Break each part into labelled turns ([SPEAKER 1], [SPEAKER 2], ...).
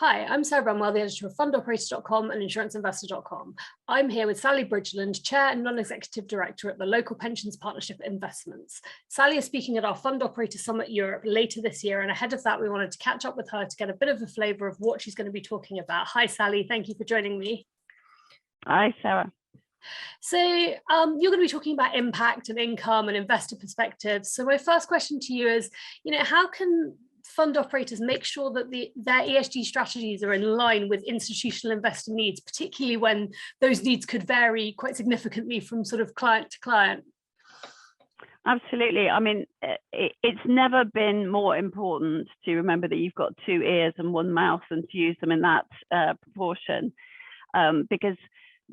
[SPEAKER 1] Hi, I'm Sarah Bramwell, the editor of fundoperator.com and insuranceinvestor.com. I'm here with Sally Bridgeland, Chair and Non-Executive Director at the Local Pensions Partnership Investments. Sally is speaking at our Fund Operator Summit Europe later this year, and ahead of that, we wanted to catch up with her to get a bit of a flavour of what she's going to be talking about. Hi, Sally. Thank you for joining me.
[SPEAKER 2] Hi, Sarah.
[SPEAKER 1] So you're going to be talking about impact and income and investor perspectives. So my first question to you is, how can fund operators make sure that their ESG strategies are in line with institutional investor needs, particularly when those needs could vary quite significantly from sort of client to client?
[SPEAKER 2] Absolutely. I mean, it's never been more important to remember that you've got two ears and one mouth and to use them in that proportion, because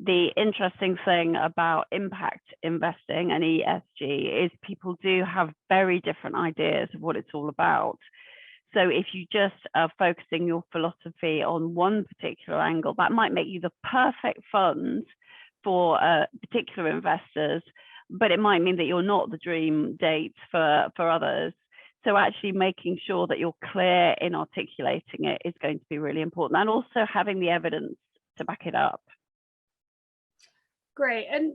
[SPEAKER 2] the interesting thing about impact investing and ESG is people do have very different ideas of what it's all about. So if you just are focusing your philosophy on one particular angle, that might make you the perfect fund for particular investors, but it might mean that you're not the dream date for others. So actually making sure that you're clear in articulating it is going to be really important, and also having the evidence to back it up.
[SPEAKER 1] Great. And,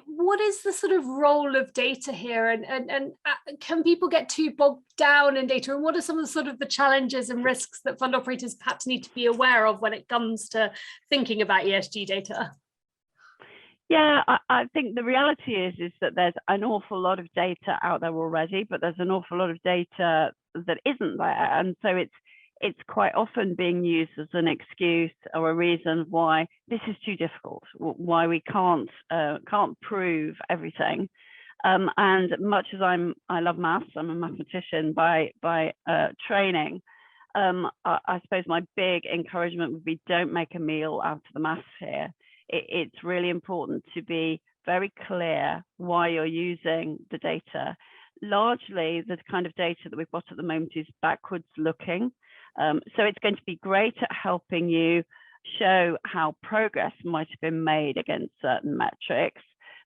[SPEAKER 1] what is the sort of role of data here? And can people get too bogged down in data? And what are some of the challenges and risks that fund operators perhaps need to be aware of when it comes to thinking about ESG data?
[SPEAKER 2] Yeah, I think the reality is that there's an awful lot of data out there already, but there's an awful lot of data that isn't there. And so it's quite often being used as an excuse or a reason why this is too difficult, why we can't prove everything. And much as I love maths, I'm a mathematician by training. I suppose my big encouragement would be, don't make a meal out of the maths here. It's really important to be very clear why you're using the data. Largely, the kind of data that we've got at the moment is backwards looking. So it's going to be great at helping you show how progress might have been made against certain metrics,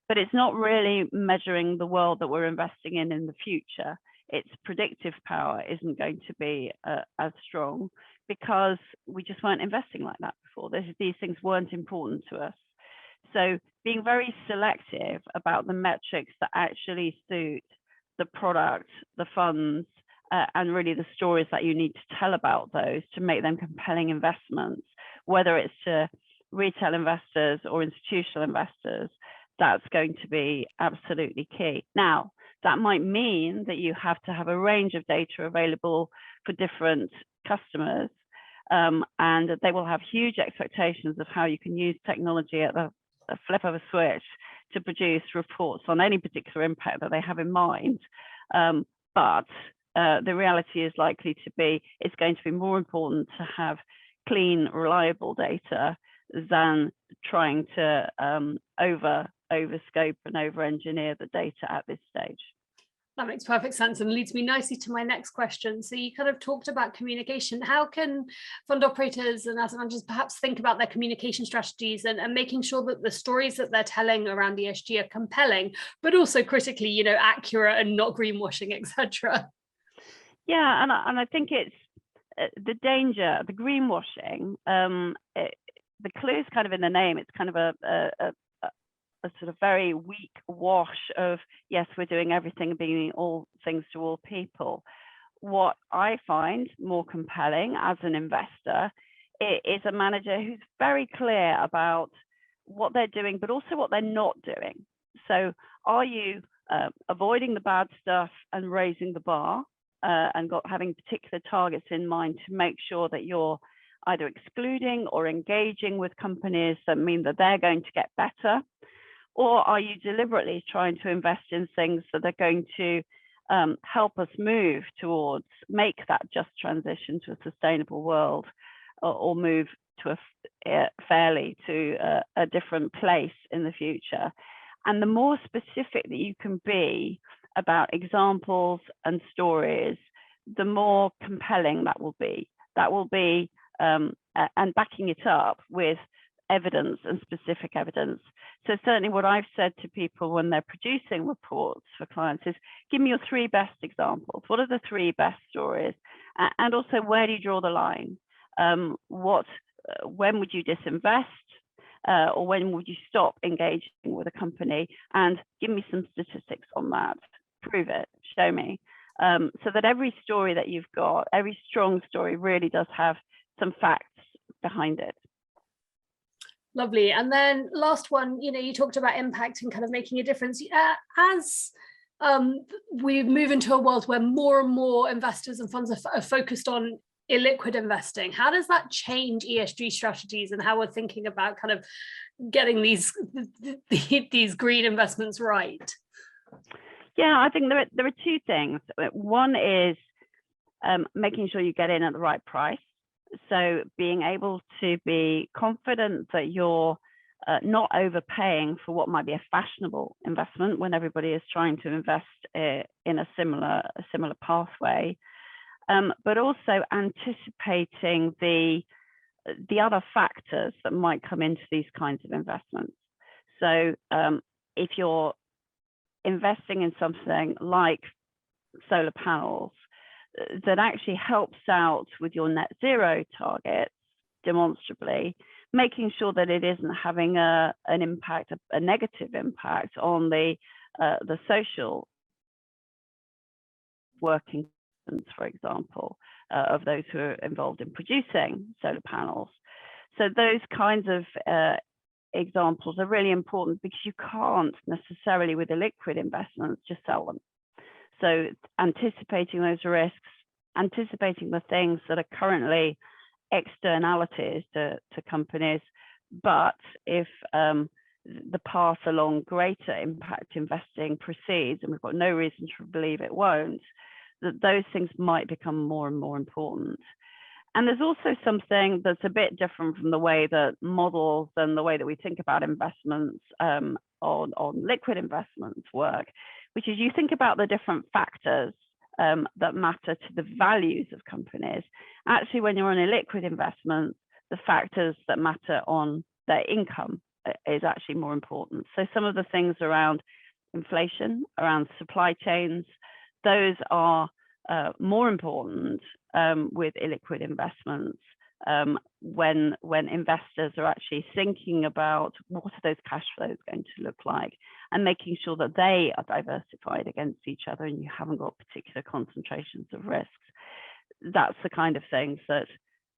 [SPEAKER 2] but it's not really measuring the world that we're investing in the future. Its predictive power isn't going to be as strong because we just weren't investing like that before. These things weren't important to us. So being very selective about the metrics that actually suit the product, the funds, and really the stories that you need to tell about those to make them compelling investments, whether it's to retail investors or institutional investors, that's going to be absolutely key. Now, that might mean that you have to have a range of data available for different customers, and they will have huge expectations of how you can use technology at the flip of a switch to produce reports on any particular impact that they have in mind. But the reality is likely to be it's going to be more important to have clean, reliable data than trying to overscope and over-engineer the data at this stage.
[SPEAKER 1] That makes perfect sense and leads me nicely to my next question. So you kind of talked about communication. How can fund operators and asset managers perhaps think about their communication strategies and making sure that the stories that they're telling around ESG are compelling, but also critically, accurate and not greenwashing, etc.?
[SPEAKER 2] Yeah, and I think it's the danger, the greenwashing. The clue is kind of in the name. It's kind of a sort of very weak wash of, yes, we're doing everything and being all things to all people. What I find more compelling as an investor is a manager who's very clear about what they're doing, but also what they're not doing. So are you avoiding the bad stuff and raising the bar and having particular targets in mind to make sure that you're either excluding or engaging with companies that mean that they're going to get better? Or are you deliberately trying to invest in things that are going to help us make that just transition to a sustainable world, or move to fairly to a different place in the future? And the more specific that you can be about examples and stories, the more compelling that will be. And backing it up with evidence and specific evidence. So certainly what I've said to people when they're producing reports for clients is, give me your 3 best examples. What are the 3 best stories? And also, where do you draw the line? when would you disinvest? Or when would you stop engaging with a company? And give me some statistics on that. Prove it, show me. So that every story that you've got, every strong story really does have some facts behind it.
[SPEAKER 1] Lovely. And then last one, you talked about impact and kind of making a difference. As we move into a world where more and more investors and funds are focused on illiquid investing, how does that change ESG strategies and how we're thinking about kind of getting these green investments right?
[SPEAKER 2] Yeah, I think there are two things. One is making sure you get in at the right price. So being able to be confident that you're not overpaying for what might be a fashionable investment when everybody is trying to invest in a similar pathway, but also anticipating the other factors that might come into these kinds of investments. So if you're investing in something like solar panels that actually helps out with your net zero targets demonstrably, making sure that it isn't having a negative impact on the social working, for example, of those who are involved in producing solar panels. So those kinds of examples are really important because you can't necessarily with illiquid investments just sell them. So anticipating those risks, anticipating the things that are currently externalities to companies, but if the path along greater impact investing proceeds, and we've got no reason to believe it won't, that those things might become more and more important. And there's also something that's a bit different from the way that models and the way that we think about investments on liquid investments work, which is you think about the different factors that matter to the values of companies. Actually, when you're on a liquid investment, the factors that matter on their income is actually more important. So some of the things around inflation, around supply chains, those are more important with illiquid investments when investors are actually thinking about what are those cash flows going to look like, and making sure that they are diversified against each other and you haven't got particular concentrations of risks. That's the kind of things that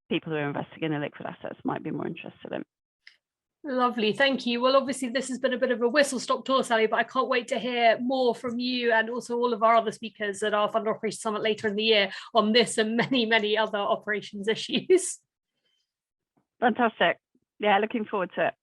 [SPEAKER 2] people who are investing in illiquid assets might be more interested in.
[SPEAKER 1] Lovely, thank you. Well, obviously this has been a bit of a whistle-stop tour, Sally, but I can't wait to hear more from you and also all of our other speakers at our Fund Operations Summit later in the year on this and many, many other operations issues.
[SPEAKER 2] Fantastic. Yeah, looking forward to it.